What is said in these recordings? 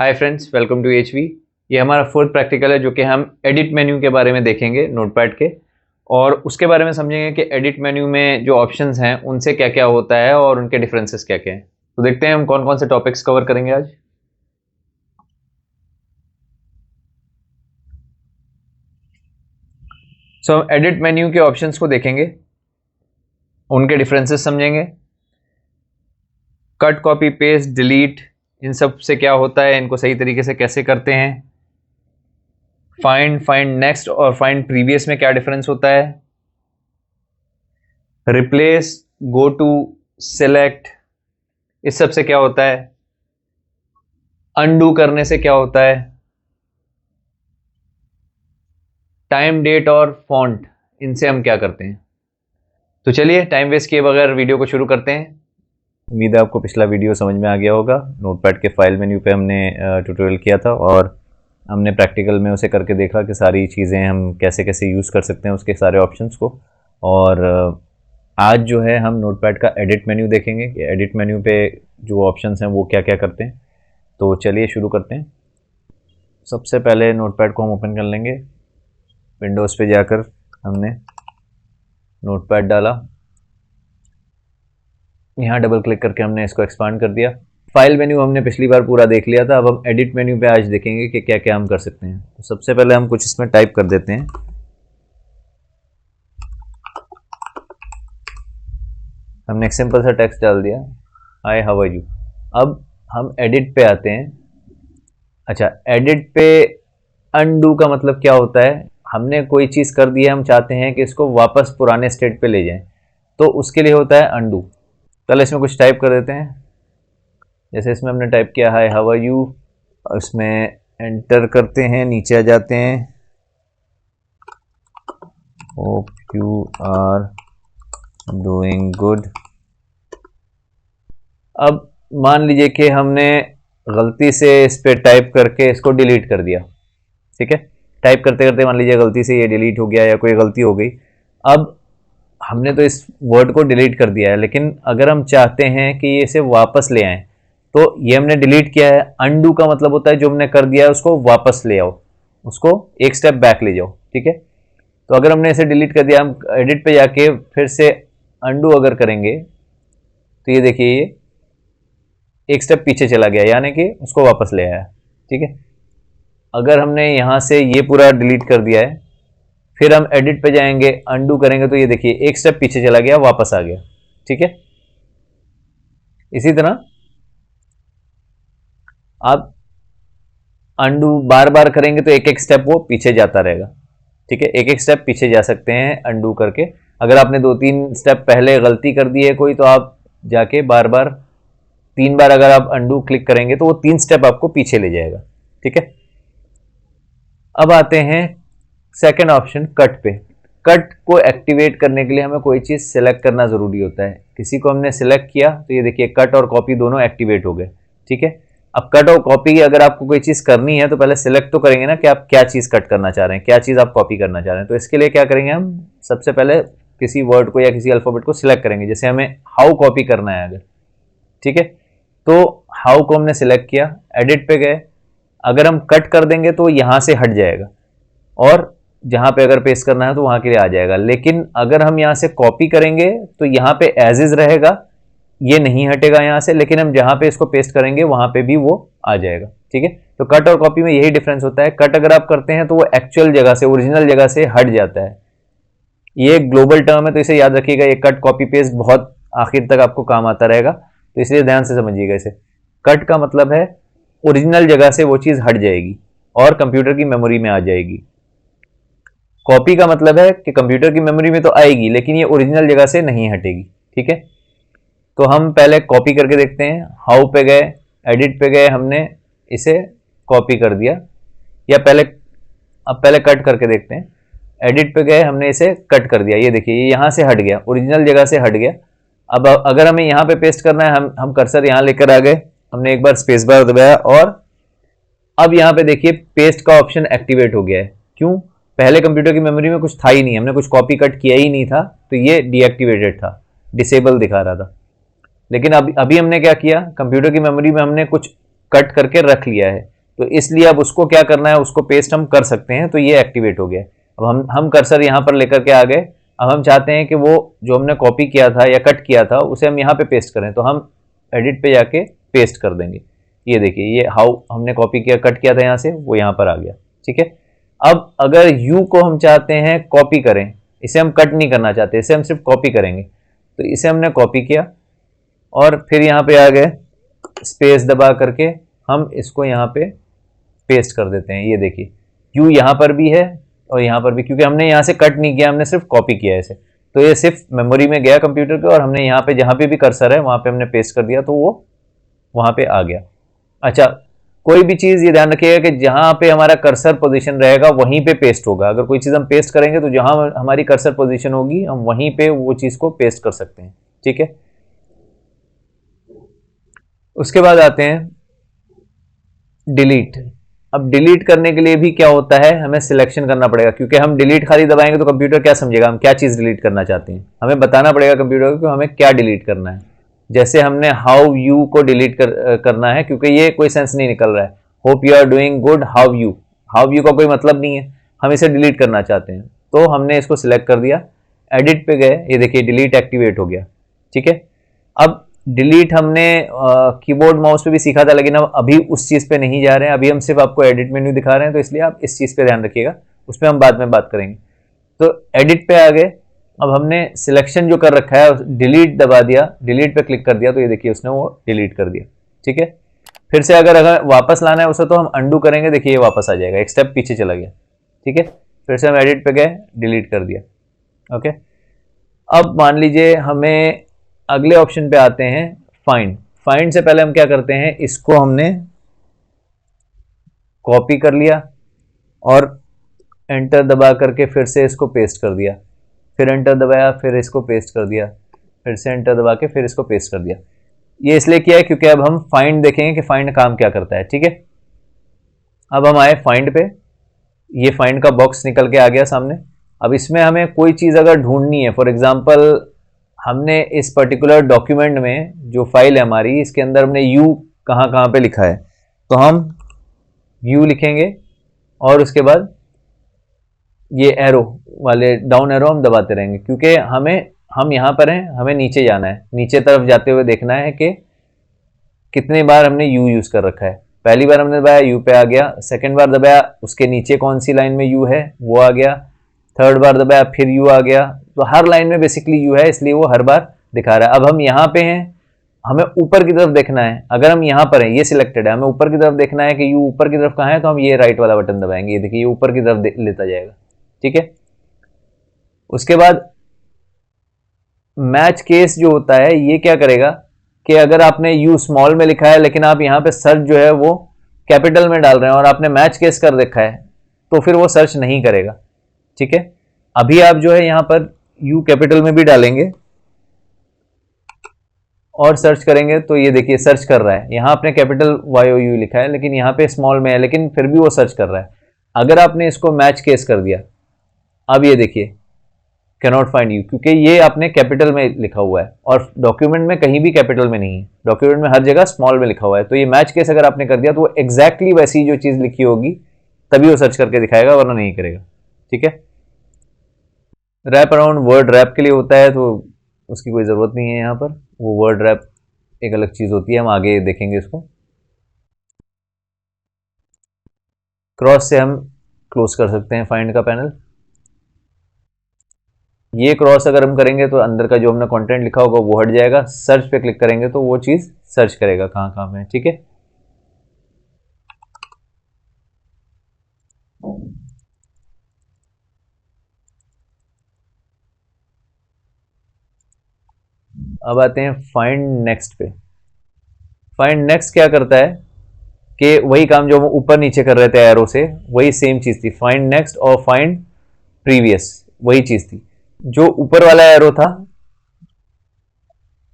Hi friends, welcome to HV. ये हमारा fourth practical है जो कि हम एडिट मेन्यू के बारे में देखेंगे नोटपैड के, और उसके बारे में समझेंगे कि एडिट मेन्यू में जो ऑप्शंस हैं उनसे क्या क्या होता है और उनके डिफरेंसेस क्या क्या हैं। तो देखते हैं हम कौन कौन से टॉपिक्स कवर करेंगे आज। सो हम एडिट मेन्यू के ऑप्शंस को देखेंगे, उनके डिफरेंसेस समझेंगे। कट, कॉपी, पेस्ट, डिलीट, इन सब से क्या होता है, इनको सही तरीके से कैसे करते हैं। फाइंड नेक्स्ट और फाइंड प्रीवियस में क्या डिफरेंस होता है। रिप्लेस, गो टू, सिलेक्ट, इस सब से क्या होता है। अनडू करने से क्या होता है। टाइम, डेट और फॉन्ट, इनसे हम क्या करते हैं। तो चलिए टाइम वेस्ट किए बगैर वीडियो को शुरू करते हैं। उम्मीद है आपको पिछला वीडियो समझ में आ गया होगा। नोटपैड के फाइल मेन्यू पे हमने ट्यूटोरियल किया था और हमने प्रैक्टिकल में उसे करके देखा कि सारी चीज़ें हम कैसे कैसे यूज़ कर सकते हैं उसके सारे ऑप्शंस को। और आज जो है हम नोटपैड का एडिट मेन्यू देखेंगे कि एडिट मेन्यू पे जो ऑप्शंस हैं वो क्या क्या करते हैं। तो चलिए शुरू करते हैं। सबसे पहले नोटपैड को हम ओपन कर लेंगे। विंडोज़ पे जाकर हमने नोटपैड डाला, यहाँ डबल क्लिक करके हमने इसको एक्सपांड कर दिया। फाइल मेन्यू हमने पिछली बार पूरा देख लिया था, अब हम एडिट मेन्यू पे आज देखेंगे कि क्या क्या हम कर सकते हैं। तो सबसे पहले हम कुछ इसमें टाइप कर देते हैं। हमने एक सिंपल सा टेक्स्ट डाल दिया, हाय हाउ आर यू। अब हम एडिट पे आते हैं। अच्छा, एडिट पे अनडू का मतलब क्या होता है। हमने कोई चीज़ कर दी है, हम चाहते हैं कि इसको वापस पुराने स्टेट पे ले जाएं, तो उसके लिए होता है अनडू। चलो इसमें कुछ टाइप कर देते हैं। जैसे इसमें हमने टाइप किया हाय हाउ आर यू, इसमें एंटर करते हैं, नीचे आ जाते हैं, hope you are doing good. अब मान लीजिए कि हमने गलती से इस पे टाइप करके इसको डिलीट कर दिया। ठीक है, टाइप करते करते मान लीजिए गलती से ये डिलीट हो गया या कोई गलती हो गई। अब हमने तो इस वर्ड को डिलीट कर दिया है, लेकिन अगर हम चाहते हैं कि इसे वापस ले आएं, तो ये हमने डिलीट किया है। अनडू का मतलब होता है जो हमने कर दिया है उसको वापस ले आओ, उसको एक स्टेप बैक ले जाओ। ठीक है, तो अगर हमने इसे डिलीट कर दिया, हम एडिट पे जाके फिर से अनडू अगर करेंगे तो ये देखिए ये एक स्टेप पीछे चला गया, यानी कि उसको वापस ले आया। ठीक है, अगर हमने यहाँ से ये पूरा डिलीट कर दिया है, फिर हम एडिट पे जाएंगे, अनडू करेंगे, तो ये देखिए एक स्टेप पीछे चला गया, वापस आ गया। ठीक है, इसी तरह आप अनडू बार बार करेंगे तो एक एक स्टेप वो पीछे जाता रहेगा। ठीक है, एक एक स्टेप पीछे जा सकते हैं अनडू करके। अगर आपने 2-3 स्टेप पहले गलती कर दी है कोई, तो आप जाके बार बार 3 बार अगर आप अनडू क्लिक करेंगे तो वो 3 स्टेप आपको पीछे ले जाएगा। ठीक है, अब आते हैं सेकेंड ऑप्शन, कट पे। कट को एक्टिवेट करने के लिए हमें कोई चीज़ सेलेक्ट करना ज़रूरी होता है। किसी को हमने सेलेक्ट किया तो ये देखिए कट और कॉपी दोनों एक्टिवेट हो गए। ठीक है, अब कट और कॉपी अगर आपको कोई चीज़ करनी है तो पहले सेलेक्ट तो करेंगे ना कि आप क्या चीज़ कट करना चाह रहे हैं, क्या चीज़ आप कॉपी करना चाह रहे हैं। तो इसके लिए क्या करेंगे, हम सबसे पहले किसी वर्ड को या किसी अल्फ़ाबेट को सिलेक्ट करेंगे। जैसे हमें हाउ कॉपी करना है अगर, ठीक है, तो हाउ को हमने सिलेक्ट किया, एडिट पे गए। अगर हम कट कर देंगे तो यहाँ से हट जाएगा और जहाँ पे अगर पेस्ट करना है तो वहाँ के लिए आ जाएगा। लेकिन अगर हम यहाँ से कॉपी करेंगे तो यहाँ पे एज इज रहेगा, ये नहीं हटेगा यहाँ से, लेकिन हम जहाँ पे इसको पेस्ट करेंगे वहाँ पे भी वो आ जाएगा। ठीक है, तो कट और कॉपी में यही डिफरेंस होता है। कट अगर आप करते हैं तो वो एक्चुअल जगह से, ओरिजिनल जगह से हट जाता है। ये एक ग्लोबल टर्म है, तो इसे याद रखिएगा। ये कट कॉपी पेस्ट बहुत आखिर तक आपको काम आता रहेगा, तो इसलिए ध्यान से समझिएगा इसे। कट का मतलब है ओरिजिनल जगह से वो चीज़ हट जाएगी और कंप्यूटर की मेमोरी में आ जाएगी। कॉपी का मतलब है कि कंप्यूटर की मेमोरी में तो आएगी लेकिन ये ओरिजिनल जगह से नहीं हटेगी। ठीक है, तो हम पहले कॉपी करके देखते हैं। हाउ पे गए, एडिट पे गए, हमने इसे कॉपी कर दिया, या पहले कट करके देखते हैं। एडिट पे गए, हमने इसे कट कर दिया, ये देखिए ये यहाँ से हट गया, ओरिजिनल जगह से हट गया। अब अगर हमें यहाँ पे पेस्ट करना है, हम कर्सर यहाँ लेकर आ गए, हमने एक बार स्पेस बार दबाया और अब यहाँ पे देखिए पेस्ट का ऑप्शन एक्टिवेट हो गया है। क्यों? पहले कंप्यूटर की मेमोरी में कुछ था ही नहीं, हमने कुछ कॉपी कट किया ही नहीं था, तो ये डीएक्टिवेटेड था, डिसेबल दिखा रहा था। लेकिन अभी हमने क्या किया, कंप्यूटर की मेमोरी में हमने कुछ कट करके रख लिया है, तो इसलिए अब उसको क्या करना है, उसको पेस्ट हम कर सकते हैं, तो ये एक्टिवेट हो गया। अब हम कर्सर यहाँ पर लेकर के आ गए। अब हम चाहते हैं कि वो जो हमने कॉपी किया था या कट किया था उसे हम यहाँ पे पेस्ट करें, तो हम एडिट पे जाके पेस्ट कर देंगे। ये देखिए, ये हाउ हमने कॉपी किया, कट किया था यहाँ से, वो यहाँ पर आ गया। ठीक है, अब अगर यू को हम चाहते हैं कॉपी करें, इसे हम कट नहीं करना चाहते, इसे हम सिर्फ कॉपी करेंगे, तो इसे हमने कॉपी किया और फिर यहाँ पे आ गए, स्पेस दबा करके हम इसको यहाँ पे पेस्ट कर देते हैं। ये देखिए, यू यहाँ पर भी है और यहाँ पर भी, क्योंकि हमने यहाँ से कट नहीं किया, हमने सिर्फ कॉपी किया है इसे, तो ये सिर्फ मेमोरी में गया कंप्यूटर के और हमने यहाँ पे जहाँ पे भी कर्सर है वहाँ पे हमने पेस्ट कर दिया, तो वो वहाँ पे आ गया। अच्छा, कोई भी चीज़ ये ध्यान रखिएगा कि जहाँ पे हमारा कर्सर पोजीशन रहेगा वहीं पे पेस्ट होगा। अगर कोई चीज़ हम पेस्ट करेंगे तो जहाँ हमारी कर्सर पोजीशन होगी हम वहीं पे वो चीज़ को पेस्ट कर सकते हैं। ठीक है, उसके बाद आते हैं डिलीट। अब डिलीट करने के लिए भी क्या होता है, हमें सिलेक्शन करना पड़ेगा, क्योंकि हम डिलीट खाली दबाएंगे तो कंप्यूटर क्या समझेगा हम क्या चीज़ डिलीट करना चाहते हैं। हमें बताना पड़ेगा कंप्यूटर को कि हमें क्या डिलीट करना है। जैसे हमने हाउ यू को डिलीट करना है, क्योंकि ये कोई सेंस नहीं निकल रहा है। Hope you are doing good, how you का कोई मतलब नहीं है, हम इसे डिलीट करना चाहते हैं, तो हमने इसको सिलेक्ट कर दिया, एडिट पे गए, ये देखिए डिलीट एक्टिवेट हो गया। ठीक है, अब डिलीट हमने कीबोर्ड माउस पे भी सीखा था, लेकिन अब अभी उस चीज़ पे नहीं जा रहे हैं, अभी हम सिर्फ आपको एडिट मेन्यू दिखा रहे हैं, तो इसलिए आप इस चीज़ पे ध्यान रखिएगा, उस पर हम बाद में बात करेंगे। तो एडिट पे आ गए, अब हमने सिलेक्शन जो कर रखा है डिलीट दबा दिया, डिलीट पे क्लिक कर दिया, तो ये देखिए उसने वो डिलीट कर दिया। ठीक है, फिर से अगर वापस लाना है उसे तो हम अंडू करेंगे, देखिए ये वापस आ जाएगा, एक स्टेप पीछे चला गया। ठीक है, फिर से हम एडिट पे गए, डिलीट कर दिया। ओके, अब मान लीजिए हमें अगले ऑप्शन पे आते हैं, फाइंड। फाइंड से पहले हम क्या करते हैं, इसको हमने कॉपी कर लिया और एंटर दबा करके फिर से इसको पेस्ट कर दिया, फिर एंटर दबाया, फिर इसको पेस्ट कर दिया, फिर से एंटर दबा के फिर इसको पेस्ट कर दिया। ये इसलिए किया है क्योंकि अब हम फाइंड देखेंगे कि फाइंड काम क्या करता है। ठीक है, अब हम आए फाइंड पे, ये फाइंड का बॉक्स निकल के आ गया सामने। अब इसमें हमें कोई चीज़ अगर ढूंढनी है, फॉर एग्जांपल हमने इस पर्टिकुलर डॉक्यूमेंट में जो फाइल है हमारी, इसके अंदर हमने यू कहाँ पे लिखा है, तो हम यू लिखेंगे और उसके बाद ये एरो वाले डाउन एरो हम दबाते रहेंगे, क्योंकि हम यहाँ पर हैं, हमें नीचे जाना है, नीचे तरफ जाते हुए देखना है कि कितनी बार हमने यू यूज़ कर रखा है। पहली बार हमने दबाया यू पे आ गया, सेकेंड बार दबाया उसके नीचे कौन सी लाइन में यू है वो आ गया, थर्ड बार दबाया फिर यू आ गया, तो हर लाइन में बेसिकली यू है, इसलिए वो हर बार दिखा रहा है। अब हम यहाँ पे हैं, हमें ऊपर की तरफ देखना है, अगर हम यहाँ पर हैं, ये सिलेक्टेड है, हमें ऊपर की तरफ देखना है कि यू ऊपर की तरफ कहाँ है, तो हम ये राइट वाला बटन दबाएंगे, ये देखिए ये ऊपर की तरफ लेता जाएगा। ठीक है, उसके बाद मैच केस जो होता है ये क्या करेगा कि अगर आपने यू स्मॉल में लिखा है लेकिन आप यहाँ पे सर्च जो है वो कैपिटल में डाल रहे हैं और आपने मैच केस कर रखा है, तो फिर वो सर्च नहीं करेगा। ठीक है, अभी आप जो है यहाँ पर यू कैपिटल में भी डालेंगे और सर्च करेंगे, तो ये देखिए सर्च कर रहा है, यहाँ आपने कैपिटल YOU लिखा है लेकिन यहाँ पे स्मॉल में है, लेकिन फिर भी वो सर्च कर रहा है। अगर आपने इसको मैच केस कर दिया, अब ये देखिए कैनॉट फाइंड यू, क्योंकि ये आपने कैपिटल में लिखा हुआ है और डॉक्यूमेंट में कहीं भी कैपिटल में नहीं है, डॉक्यूमेंट में हर जगह स्मॉल में लिखा हुआ है। तो ये मैच केस अगर आपने कर दिया तो वो एग्जैक्टली वैसी जो चीज़ लिखी होगी तभी वो सर्च करके दिखाएगा, वरना नहीं करेगा। ठीक है, रैप अराउंड वर्ड रैप के लिए होता है, तो उसकी कोई ज़रूरत नहीं है यहाँ पर, वो वर्ड रैप एक अलग चीज़ होती है, हम आगे देखेंगे इसको। क्रॉस से हम क्लोज कर सकते हैं फाइंड का पैनल। ये क्रॉस अगर हम करेंगे तो अंदर का जो हमने कंटेंट लिखा होगा वो हट जाएगा, सर्च पे क्लिक करेंगे तो वो चीज़ सर्च करेगा कहाँ कहाँ में। ठीक है, अब आते हैं फाइंड नेक्स्ट पे। फाइंड नेक्स्ट क्या करता है कि वही काम जो हम ऊपर नीचे कर रहे थे एरो से, वही सेम चीज़ थी, फाइंड नेक्स्ट और फाइंड प्रीवियस वही चीज़ थी। जो ऊपर वाला एरो था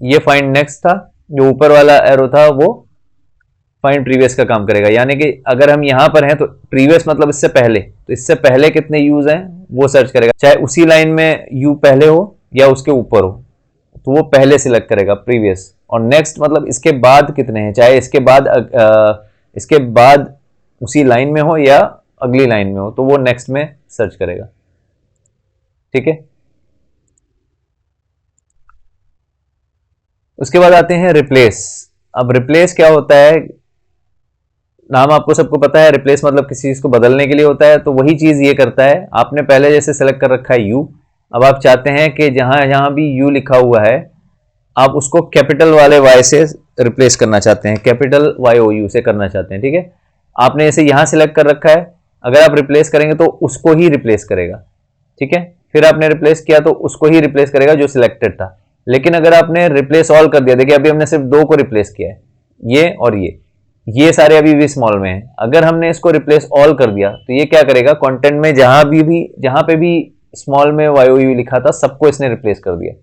ये फाइंड नेक्स्ट था, जो ऊपर वाला एरो था वो फाइंड प्रीवियस का काम करेगा। यानी कि अगर हम यहाँ पर हैं तो प्रीवियस मतलब इससे पहले, तो इससे पहले कितने यूज हैं वो सर्च करेगा, चाहे उसी लाइन में यू पहले हो या उसके ऊपर हो, तो वो पहले सिलेक्ट करेगा प्रीवियस। और नेक्स्ट मतलब इसके बाद कितने हैं, चाहे इसके बाद उसी लाइन में हो या अगली लाइन में हो, तो वो नेक्स्ट में सर्च करेगा। ठीक है, उसके बाद आते हैं रिप्लेस। अब रिप्लेस क्या होता है, नाम आपको सबको पता है, रिप्लेस मतलब किसी चीज को बदलने के लिए होता है। तो वही चीज ये करता है, आपने पहले जैसे सेलेक्ट कर रखा है यू, अब आप चाहते हैं कि जहां जहां भी यू लिखा हुआ है आप उसको कैपिटल वाले वाई से रिप्लेस करना चाहते हैं, कैपिटल वाई ओ यू से करना चाहते हैं। ठीक है, आपने ऐसे यहां सेलेक्ट कर रखा है, अगर आप रिप्लेस करेंगे तो उसको ही रिप्लेस करेगा। ठीक है, फिर आपने रिप्लेस किया तो उसको ही रिप्लेस करेगा जो सिलेक्टेड था। लेकिन अगर आपने रिप्लेस ऑल कर दिया, देखिए अभी हमने सिर्फ दो को रिप्लेस किया है, ये और ये सारे अभी भी स्मॉल में हैं। अगर हमने इसको रिप्लेस ऑल कर दिया तो ये क्या करेगा, कंटेंट में जहां पे भी स्मॉल में वाई लिखा था सबको इसने रिप्लेस कर दिया।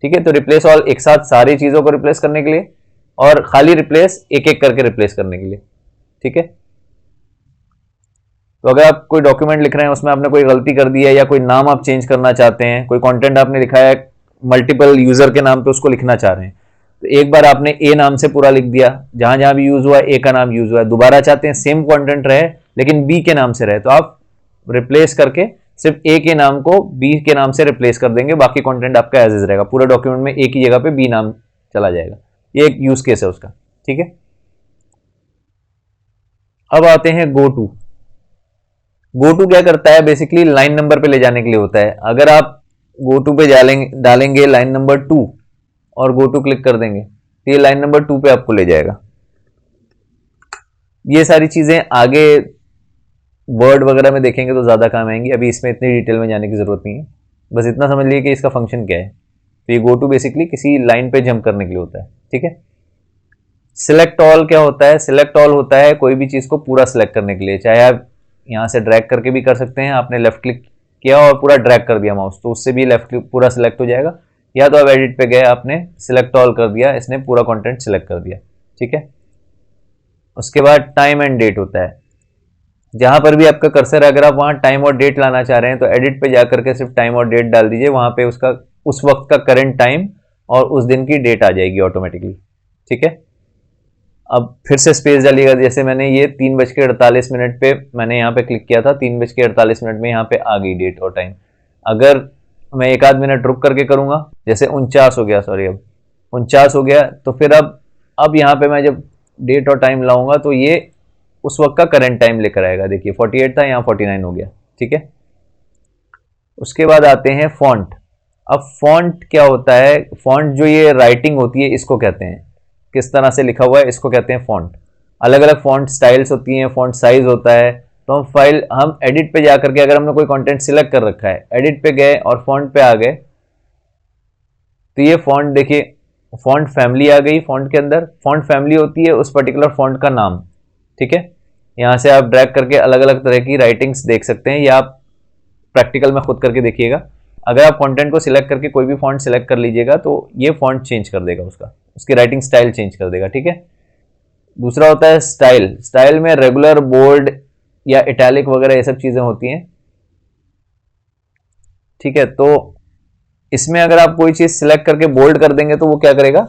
ठीक है, तो रिप्लेस ऑल एक साथ सारी चीजों को रिप्लेस करने के लिए, और खाली रिप्लेस एक एक करके रिप्लेस करने के लिए। ठीक है, तो अगर आप कोई डॉक्यूमेंट लिख रहे हैं उसमें आपने कोई गलती कर दी है या कोई नाम आप चेंज करना चाहते हैं, कोई कंटेंट आपने लिखा है मल्टीपल यूजर के नाम पे उसको लिखना चाह रहे हैं, तो एक बार आपने ए नाम से पूरा लिख दिया, जहां जहां भी यूज हुआ ए का नाम यूज हुआ है, दोबारा चाहते हैं सेम कंटेंट रहे लेकिन बी के नाम से रहे, तो आप रिप्लेस करके सिर्फ ए के नाम को बी के नाम से रिप्लेस कर देंगे, बाकी कंटेंट आपका एज इज रहेगा, पूरा डॉक्यूमेंट में ए की जगह पे बी नाम चला जाएगा। ये एक यूज केस है उसका। ठीक है, अब आते हैं गो टू। गो टू क्या करता है, बेसिकली लाइन नंबर पे ले जाने के लिए होता है। अगर आप गो टू पे डालेंगे लाइन नंबर 2 और गो टू क्लिक कर देंगे तो ये लाइन नंबर 2 पे आपको ले जाएगा। ये सारी चीजें आगे वर्ड वगैरह में देखेंगे तो ज्यादा काम आएंगी, अभी इसमें इतनी डिटेल में जाने की जरूरत नहीं है, बस इतना समझ लीजिए कि इसका फंक्शन क्या है। तो ये गो टू बेसिकली किसी लाइन पे जंप करने के लिए होता है। ठीक है, सिलेक्ट ऑल क्या होता है, सिलेक्ट ऑल होता है कोई भी चीज को पूरा सिलेक्ट करने के लिए, चाहे आप यहां से ड्रैग करके भी कर सकते हैं, आपने लेफ्ट क्लिक किया और पूरा ड्रैग कर दिया माउस तो उससे भी लेफ्ट क्लिक पूरा सिलेक्ट हो जाएगा, या तो आप एडिट पे गए आपने सिलेक्ट ऑल कर दिया, इसने पूरा कंटेंट सिलेक्ट कर दिया। ठीक है, उसके बाद टाइम एंड डेट होता है, जहां पर भी आपका कर्सर है अगर आप वहां टाइम और डेट लाना चाह रहे हैं तो एडिट पे जाकर के सिर्फ टाइम और डेट डाल दीजिए, वहां पे उसका उस वक्त का करंट टाइम और उस दिन की डेट आ जाएगी ऑटोमेटिकली। ठीक है, अब फिर से स्पेस डालिएगा, जैसे मैंने ये 3:48 पे मैंने यहाँ पे क्लिक किया था, 3:48 में यहाँ पे आ गई डेट और टाइम। अगर मैं एक आध मिनट रुक करके करूंगा, जैसे 49 हो गया, सॉरी अब 49 हो गया, तो फिर अब यहाँ पे मैं जब डेट और टाइम लाऊंगा तो ये उस वक्त का करंट टाइम लेकर आएगा। देखिए 48 था, यहाँ 49 हो गया। ठीक है, उसके बाद आते हैं फॉन्ट। अब फॉन्ट क्या होता है, फॉन्ट जो ये राइटिंग होती है इसको कहते हैं, किस तरह से लिखा हुआ है इसको कहते हैं फॉन्ट। अलग अलग फॉन्ट स्टाइल्स होती हैं, फॉन्ट साइज होता है। तो हम एडिट पे जाकर के अगर हमने कोई कंटेंट सिलेक्ट कर रखा है, एडिट पे गए और फॉन्ट पे आ गए तो ये फॉन्ट देखिए, फॉन्ट फैमिली आ गई। फॉन्ट के अंदर फॉन्ट फैमिली होती है उस पर्टिकुलर फॉन्ट का नाम। ठीक है, यहां से आप ड्रैग करके अलग अलग तरह की राइटिंग्स देख सकते हैं, या आप प्रैक्टिकल में खुद करके देखिएगा। अगर आप कंटेंट को सिलेक्ट करके कोई भी फॉन्ट सिलेक्ट कर लीजिएगा तो ये फॉन्ट चेंज कर देगा, उसकी राइटिंग स्टाइल चेंज कर देगा। ठीक है, दूसरा होता है स्टाइल। स्टाइल में रेगुलर, बोल्ड या इटैलिक वगैरह ये सब चीजें होती हैं। ठीक है, तो इसमें अगर आप कोई चीज सिलेक्ट करके बोल्ड कर देंगे तो वो क्या करेगा,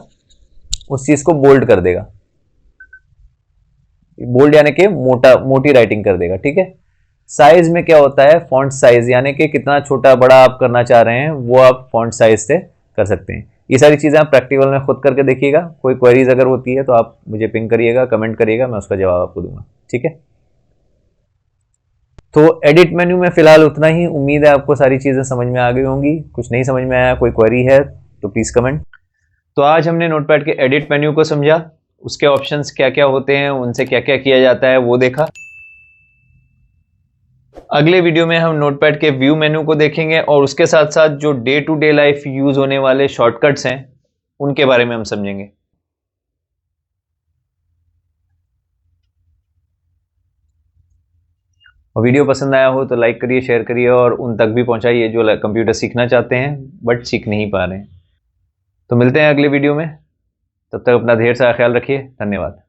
उस चीज को बोल्ड कर देगा। बोल्ड यानी कि मोटी राइटिंग कर देगा। ठीक है, साइज में क्या होता है, फॉन्ट साइज यानी कि कितना छोटा बड़ा आप करना चाह रहे हैं वो आप फॉन्ट साइज से कर सकते हैं। ये सारी चीजें आप प्रैक्टिकल में खुद करके देखिएगा। कोई क्वेरीज अगर होती है तो आप मुझे पिंग करिएगा, कमेंट करिएगा, मैं उसका जवाब आपको दूंगा। ठीक है, तो एडिट मेन्यू में फिलहाल उतना ही। उम्मीद है आपको सारी चीजें समझ में आ गई होंगी। कुछ नहीं समझ में आया, कोई क्वेरी है तो प्लीज कमेंट। तो आज हमने नोटपैड के एडिट मेन्यू को समझा, उसके ऑप्शंस क्या क्या होते हैं, उनसे क्या क्या किया जाता है वो देखा। अगले वीडियो में हम नोटपैड के व्यू मेन्यू को देखेंगे और उसके साथ साथ जो day to day life use होने वाले शॉर्टकट्स हैं उनके बारे में हम समझेंगे। और वीडियो पसंद आया हो तो लाइक करिए, शेयर करिए और उन तक भी पहुंचाइए जो कंप्यूटर सीखना चाहते हैं बट सीख नहीं पा रहे हैं। तो मिलते हैं अगले वीडियो में, तब तक अपना ढेर सारा ख्याल रखिए। धन्यवाद।